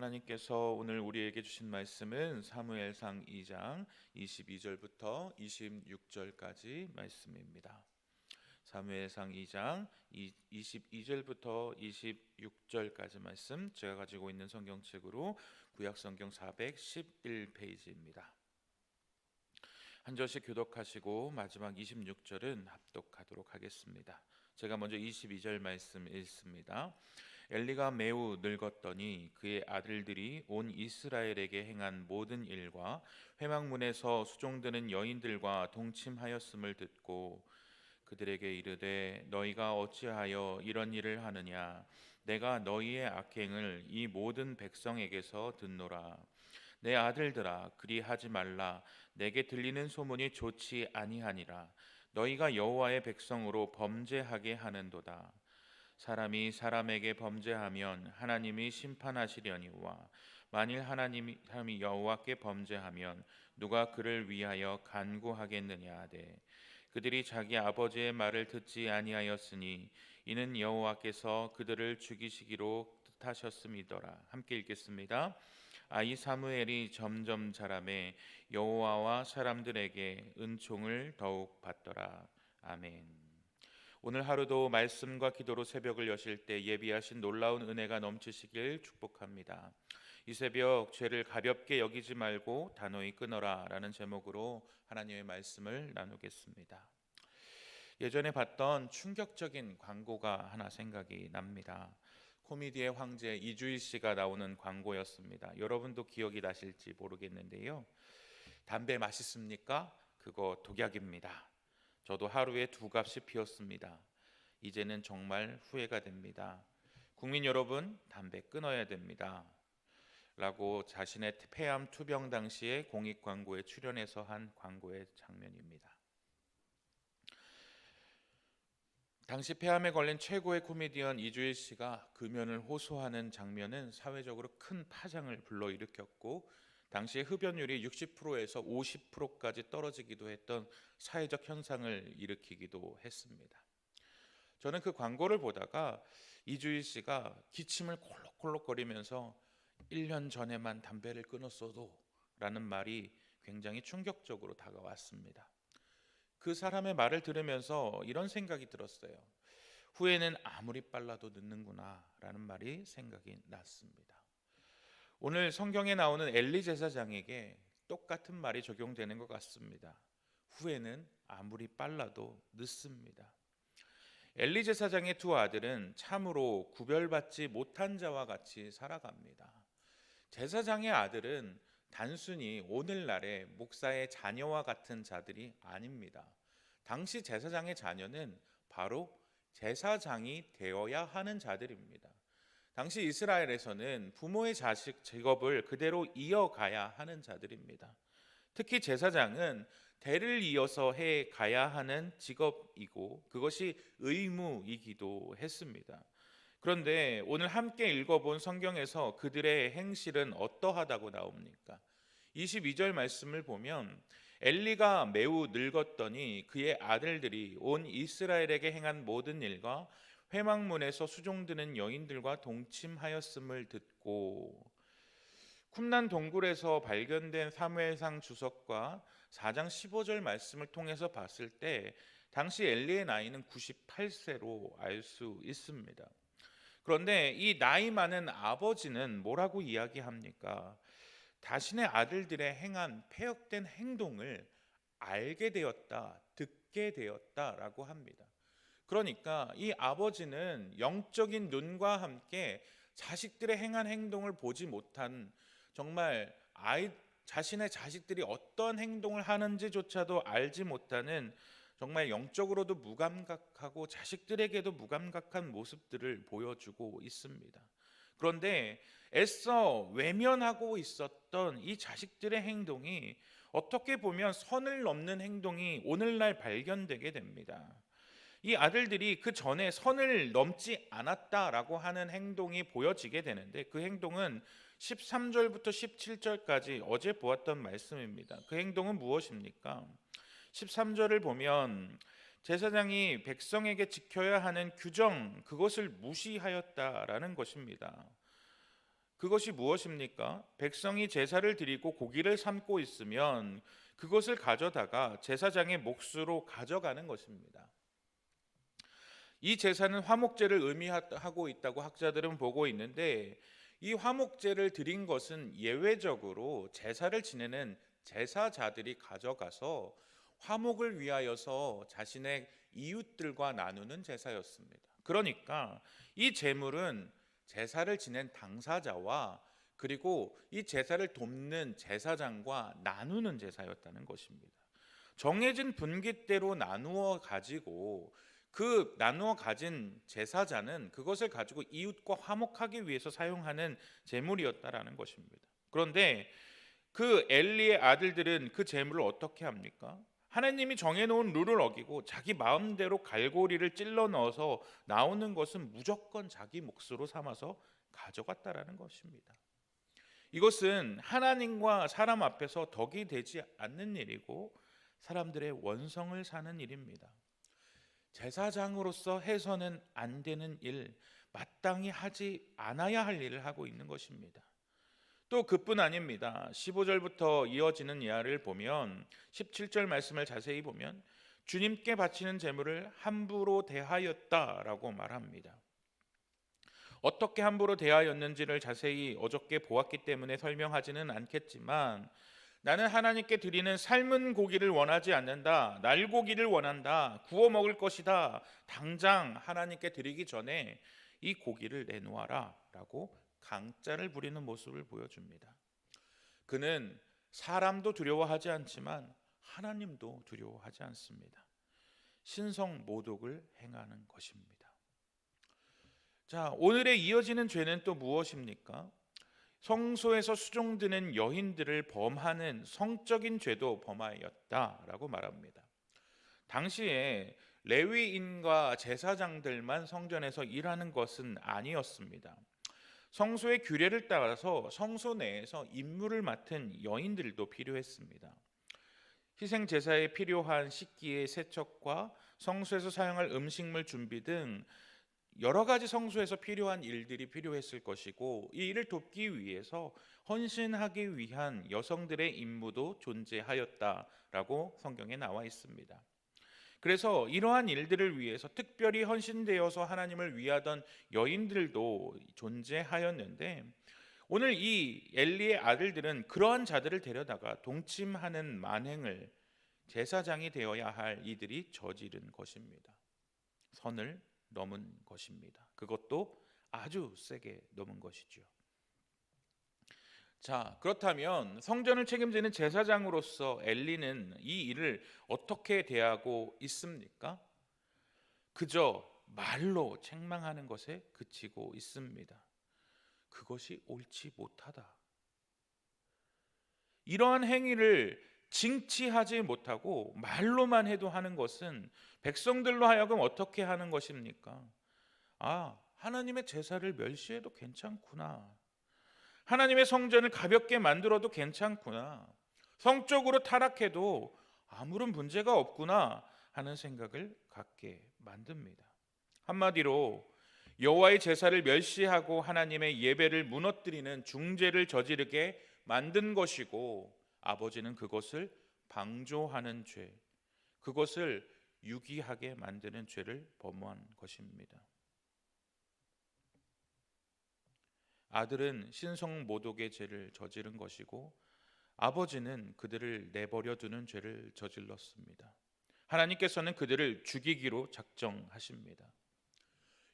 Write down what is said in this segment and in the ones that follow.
하나님께서 오늘 우리에게 주신 말씀은 사무엘상 2장 22절부터 26절까지 말씀입니다. 사무엘상 2장 22절부터 26절까지 말씀, 제가 가지고 있는 성경책으로 구약성경 411페이지입니다. 한 절씩 교독하시고 마지막 26절은 합독하도록 하겠습니다. 제가 먼저 22절 말씀 읽습니다. 엘리가 매우 늙었더니 그의 아들들이 온 이스라엘에게 행한 모든 일과 회막문에서 수종드는 여인들과 동침하였음을 듣고 그들에게 이르되 너희가 어찌하여 이런 일을 하느냐? 내가 너희의 악행을 이 모든 백성에게서 듣노라. 내 아들들아, 그리하지 말라. 내게 들리는 소문이 좋지 아니하니라. 너희가 여호와의 백성으로 범죄하게 하는도다. 사람이 사람에게 범죄하면 하나님이 심판하시려니와 만일 사람이 여호와께 범죄하면 누가 그를 위하여 간구하겠느냐 하되 그들이 자기 아버지의 말을 듣지 아니하였으니 이는 여호와께서 그들을 죽이시기로 뜻하셨음이더라. 함께 읽겠습니다. 이 사무엘이 점점 자라매 여호와와 사람들에게 은총을 더욱 받더라. 아멘. 오늘 하루도 말씀과 기도로 새벽을 여실 때 예비하신 놀라운 은혜가 넘치시길 축복합니다. 이 새벽 죄를 가볍게 여기지 말고 단호히 끊어라 라는 제목으로 하나님의 말씀을 나누겠습니다. 예전에 봤던 충격적인 광고가 하나 생각이 납니다. 코미디의 황제 이주일 씨가 나오는 광고였습니다. 여러분도 기억이 나실지 모르겠는데요. 담배 맛있습니까? 그거 독약입니다. 저도 하루에 2갑씩 피웠습니다. 이제는 정말 후회가 됩니다. 국민 여러분, 담배 끊어야 됩니다. 라고 자신의 폐암 투병 당시에 공익 광고에 출연해서 한 광고의 장면입니다. 당시 폐암에 걸린 최고의 코미디언 이주일 씨가 금연을 호소하는 장면은 사회적으로 큰 파장을 불러일으켰고 당시 흡연율이 60%에서 50%까지 떨어지기도 했던 사회적 현상을 일으키기도 했습니다. 저는 그 광고를 보다가 이주일 씨가 기침을 콜록콜록거리면서 1년 전에만 담배를 끊었어도 라는 말이 굉장히 충격적으로 다가왔습니다. 그 사람의 말을 들으면서 이런 생각이 들었어요. 후회는 아무리 빨라도 늦는구나 라는 말이 생각이 났습니다. 오늘 성경에 나오는 엘리 제사장에게 똑같은 말이 적용되는 것 같습니다. 후회는 아무리 빨라도 늦습니다. 엘리 제사장의 2 아들은 참으로 구별받지 못한 자와 같이 살아갑니다. 제사장의 아들은 단순히 오늘날의 목사의 자녀와 같은 자들이 아닙니다. 당시 제사장의 자녀는 바로 제사장이 되어야 하는 자들입니다. 당시 이스라엘에서는 부모의 자식 직업을 그대로 이어가야 하는 자들입니다. 특히 제사장은 대를 이어서 해 가야 하는 직업이고 그것이 의무이기도 했습니다. 그런데 오늘 함께 읽어본 성경에서 그들의 행실은 어떠하다고 나옵니까? 22절 말씀을 보면 엘리가 매우 늙었더니 그의 아들들이 온 이스라엘에게 행한 모든 일과 회막문에서 수종드는 여인들과 동침하였음을 듣고 쿰란 동굴에서 발견된 사무엘상 주석과 4장 15절 말씀을 통해서 봤을 때 당시 엘리의 나이는 98세로 알 수 있습니다. 그런데 이 나이 많은 아버지는 뭐라고 이야기합니까? 자신의 아들들의 행한 패역된 행동을 알게 되었다, 듣게 되었다라고 합니다. 그러니까 이 아버지는 영적인 눈과 함께 자식들의 행한 행동을 보지 못한 정말 자신의 자식들이 어떤 행동을 하는지조차도 알지 못하는 정말 영적으로도 무감각하고 자식들에게도 무감각한 모습들을 보여주고 있습니다. 그런데 애써 외면하고 있었던 이 자식들의 행동이 어떻게 보면 선을 넘는 행동이 오늘날 발견되게 됩니다. 이 아들들이 그 전에 선을 넘지 않았다라고 하는 행동이 보여지게 되는데 그 행동은 13절부터 17절까지 어제 보았던 말씀입니다. 그 행동은 무엇입니까? 13절을 보면 제사장이 백성에게 지켜야 하는 규정, 그것을 무시하였다라는 것입니다. 그것이 무엇입니까? 백성이 제사를 드리고 고기를 삶고 있으면 그것을 가져다가 제사장의 몫으로 가져가는 것입니다. 이 제사는 화목제를 의미하고 있다고 학자들은 보고 있는데, 이 화목제를 드린 것은 예외적으로 제사를 지내는 제사자들이 가져가서 화목을 위하여서 자신의 이웃들과 나누는 제사였습니다. 그러니까 이 제물은 제사를 지낸 당사자와 그리고 이 제사를 돕는 제사장과 나누는 제사였다는 것입니다. 정해진 분깃대로 나누어 가지고 그 나누어 가진 제사자는 그것을 가지고 이웃과 화목하기 위해서 사용하는 제물이었다라는 것입니다. 그런데 그 엘리의 아들들은 그 제물을 어떻게 합니까? 하나님이 정해놓은 룰을 어기고 자기 마음대로 갈고리를 찔러 넣어서 나오는 것은 무조건 자기 몫으로 삼아서 가져갔다라는 것입니다. 이것은 하나님과 사람 앞에서 덕이 되지 않는 일이고 사람들의 원성을 사는 일입니다. 제사장으로서 해서는 안 되는 일, 마땅히 하지 않아야 할 일을 하고 있는 것입니다. 또 그뿐 아닙니다. 15절부터 이어지는 이하를 보면 17절 말씀을 자세히 보면 주님께 바치는 제물을 함부로 대하였다라고 말합니다. 어떻게 함부로 대하였는지를 자세히 어저께 보았기 때문에 설명하지는 않겠지만, 나는 하나님께 드리는 삶은 고기를 원하지 않는다, 날고기를 원한다, 구워 먹을 것이다, 당장 하나님께 드리기 전에 이 고기를 내놓아라 라고 강짜를 부리는 모습을 보여줍니다. 그는 사람도 두려워하지 않지만 하나님도 두려워하지 않습니다. 신성모독을 행하는 것입니다. 자, 오늘의 이어지는 죄는 또 무엇입니까? 성소에서 수종드는 여인들을 범하는 성적인 죄도 범하였다라고 말합니다. 당시에 레위인과 제사장들만 성전에서 일하는 것은 아니었습니다. 성소의 규례를 따라서 성소 내에서 임무를 맡은 여인들도 필요했습니다. 희생 제사에 필요한 식기의 세척과 성소에서 사용할 음식물 준비 등 여러 가지 성소에서 필요한 일들이 필요했을 것이고, 이 일을 돕기 위해서 헌신하기 위한 여성들의 임무도 존재하였다라고 성경에 나와 있습니다. 그래서 이러한 일들을 위해서 특별히 헌신되어서 하나님을 위하던 여인들도 존재하였는데, 오늘 이 엘리의 아들들은 그러한 자들을 데려다가 동침하는 만행을 제사장이 되어야 할 이들이 저지른 것입니다. 선을 넘은 것입니다. 그것도 아주 세게 넘은 것이죠. 자, 그렇다면 성전을 책임지는 제사장으로서 엘리는 이 일을 어떻게 대하고 있습니까? 그저 말로 책망하는 것에 그치고 있습니다. 그것이 옳지 못하다. 이러한 행위를 징치하지 못하고 말로만 해도 하는 것은 백성들로 하여금 어떻게 하는 것입니까? 하나님의 제사를 멸시해도 괜찮구나. 하나님의 성전을 가볍게 만들어도 괜찮구나. 성적으로 타락해도 아무런 문제가 없구나 하는 생각을 갖게 만듭니다. 한마디로 여호와의 제사를 멸시하고 하나님의 예배를 무너뜨리는 중죄를 저지르게 만든 것이고, 아버지는 그것을 방조하는 죄, 그것을 유기하게 만드는 죄를 범한 것입니다. 아들은 신성모독의 죄를 저지른 것이고, 아버지는 그들을 내버려 두는 죄를 저질렀습니다. 하나님께서는 그들을 죽이기로 작정하십니다.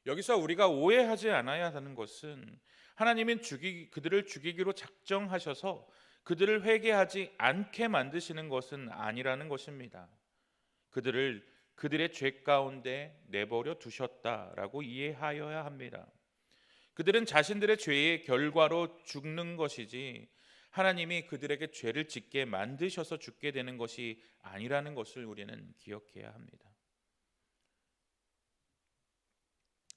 여기서 우리가 오해하지 않아야 하는 것은, 하나님은 그들을 죽이기로 작정하셔서 그들을 회개하지 않게 만드시는 것은 아니라는 것입니다. 그들을 그들의 죄 가운데 내버려 두셨다라고 이해하여야 합니다. 그들은 자신들의 죄의 결과로 죽는 것이지, 하나님이 그들에게 죄를 짓게 만드셔서 죽게 되는 것이 아니라는 것을 우리는 기억해야 합니다.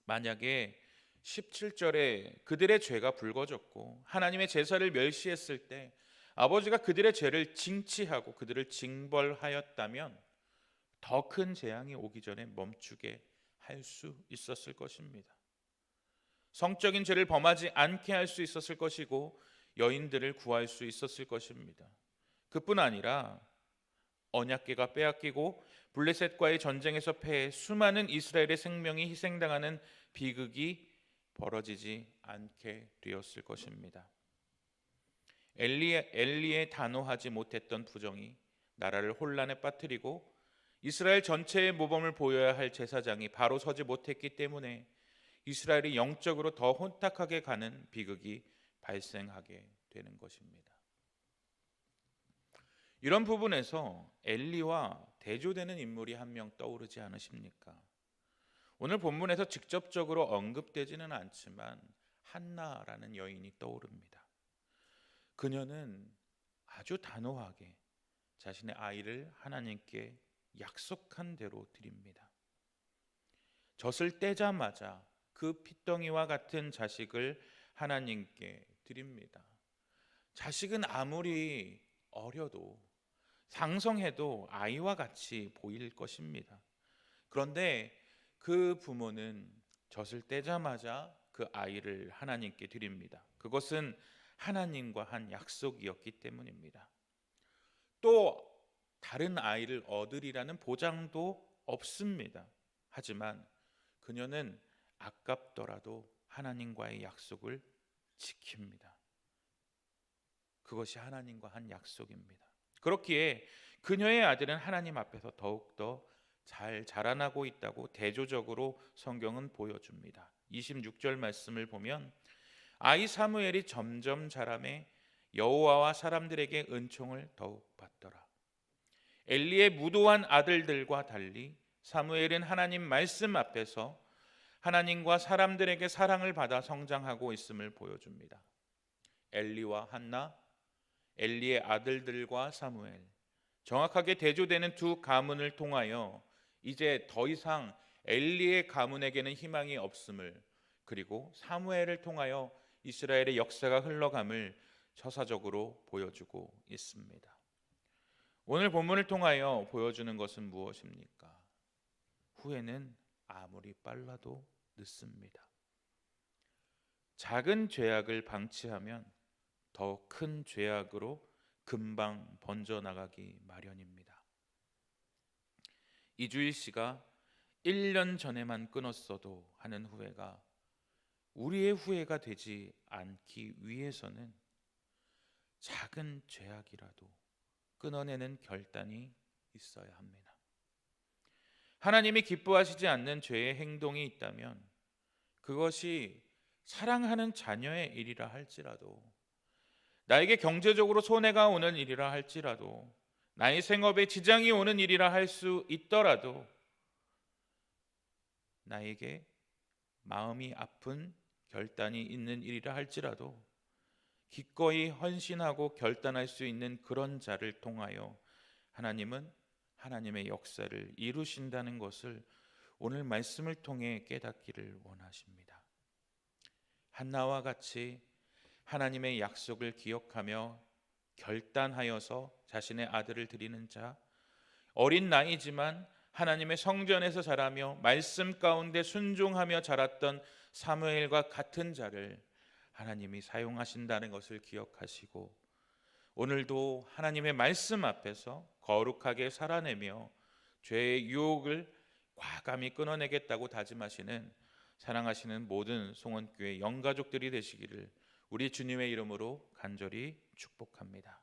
만약에 17절에 그들의 죄가 불거졌고 하나님의 제사를 멸시했을 때 아버지가 그들의 죄를 징치하고 그들을 징벌하였다면 더 큰 재앙이 오기 전에 멈추게 할 수 있었을 것입니다. 성적인 죄를 범하지 않게 할 수 있었을 것이고 여인들을 구할 수 있었을 것입니다. 그뿐 아니라 언약궤가 빼앗기고 블레셋과의 전쟁에서 패해 수많은 이스라엘의 생명이 희생당하는 비극이 벌어지지 않게 되었을 것입니다. 엘리의 단호하지 못했던 부정이 나라를 혼란에 빠뜨리고 이스라엘 전체의 모범을 보여야 할 제사장이 바로 서지 못했기 때문에 이스라엘이 영적으로 더 혼탁하게 가는 비극이 발생하게 되는 것입니다. 이런 부분에서 엘리와 대조되는 인물이 한 명 떠오르지 않으십니까? 오늘 본문에서 직접적으로 언급되지는 않지만 한나라는 여인이 떠오릅니다. 그녀는 아주 단호하게 자신의 아이를 하나님께 약속한 대로 드립니다. 젖을 떼자마자 그 핏덩이와 같은 자식을 하나님께 드립니다. 자식은 아무리 어려도 상성해도 아이와 같이 보일 것입니다. 그런데 그 부모는 젖을 떼자마자 그 아이를 하나님께 드립니다. 그것은 하나님과 한 약속이었기 때문입니다. 또 다른 아이를 얻으리라는 보장도 없습니다. 하지만 그녀는 아깝더라도 하나님과의 약속을 지킵니다. 그것이 하나님과 한 약속입니다. 그렇기에 그녀의 아들은 하나님 앞에서 더욱더 잘 자라나고 있다고 대조적으로 성경은 보여줍니다. 26절 말씀을 보면 아이 사무엘이 점점 자라매 여호와와 사람들에게 은총을 더욱 받더라. 엘리의 무도한 아들들과 달리 사무엘은 하나님 말씀 앞에서 하나님과 사람들에게 사랑을 받아 성장하고 있음을 보여줍니다. 엘리와 한나, 엘리의 아들들과 사무엘, 정확하게 대조되는 두 가문을 통하여 이제 더 이상 엘리의 가문에게는 희망이 없음을, 그리고 사무엘을 통하여 이스라엘의 역사가 흘러감을 서사적으로 보여주고 있습니다. 오늘 본문을 통하여 보여주는 것은 무엇입니까? 후회는 아무리 빨라도 늦습니다. 작은 죄악을 방치하면 더 큰 죄악으로 금방 번져나가기 마련입니다. 이주일 씨가 1년 전에만 끊었어도 하는 후회가 우리의 후회가 되지 않기 위해서는 작은 죄악이라도 끊어내는 결단이 있어야 합니다. 하나님이 기뻐하시지 않는 죄의 행동이 있다면 그것이 사랑하는 자녀의 일이라 할지라도, 나에게 경제적으로 손해가 오는 일이라 할지라도, 나의 생업에 지장이 오는 일이라 할 수 있더라도, 나에게 마음이 아픈 결단이 있는 일이라 할지라도 기꺼이 헌신하고 결단할 수 있는 그런 자를 통하여 하나님은 하나님의 역사를 이루신다는 것을 오늘 말씀을 통해 깨닫기를 원하십니다. 한나와 같이 하나님의 약속을 기억하며 결단하여서 자신의 아들을 드리는 자, 어린 나이지만 하나님의 성전에서 자라며 말씀 가운데 순종하며 자랐던 사무엘과 같은 자를 하나님이 사용하신다는 것을 기억하시고, 오늘도 하나님의 말씀 앞에서 거룩하게 살아내며 죄의 유혹을 과감히 끊어내겠다고 다짐하시는 사랑하시는 모든 송원교회 영가족들이 되시기를 우리 주님의 이름으로 간절히 축복합니다.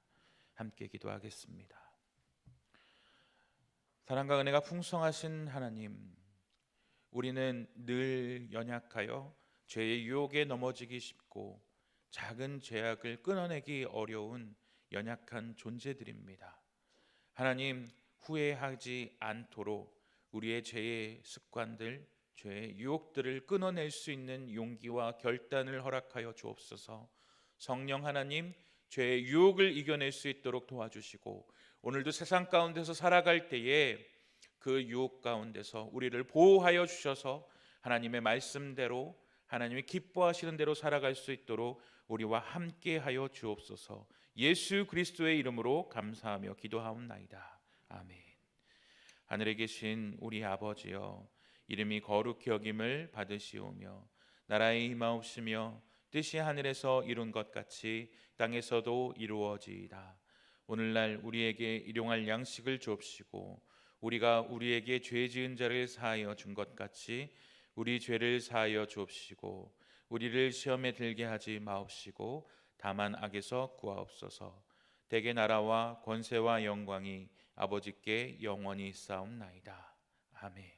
함께 기도하겠습니다. 사랑과 은혜가 풍성하신 하나님, 우리는 늘 연약하여 죄의 유혹에 넘어지기 쉽고 작은 죄악을 끊어내기 어려운 연약한 존재들입니다. 하나님, 후회하지 않도록 우리의 죄의 습관들, 죄의 유혹들을 끊어낼 수 있는 용기와 결단을 허락하여 주옵소서. 성령 하나님, 죄의 유혹을 이겨낼 수 있도록 도와주시고, 오늘도 세상 가운데서 살아갈 때에 그 유혹 가운데서 우리를 보호하여 주셔서 하나님의 말씀대로, 하나님이 기뻐하시는 대로 살아갈 수 있도록 우리와 함께하여 주옵소서. 예수 그리스도의 이름으로 감사하며 기도하옵나이다. 아멘. 하늘에 계신 우리 아버지여, 이름이 거룩히 여김을 받으시오며 나라의 임하옵시며 뜻이 하늘에서 이룬 것 같이 땅에서도 이루어지이다. 오늘날 우리에게 일용할 양식을 주옵시고 우리가 우리에게 죄 지은 자를 사하여 준 것 같이 우리 죄를 사하여 주옵시고 우리를 시험에 들게 하지 마옵시고 다만 악에서 구하옵소서. 대개 나라와 권세와 영광이 아버지께 영원히 있사옵나이다. 아멘.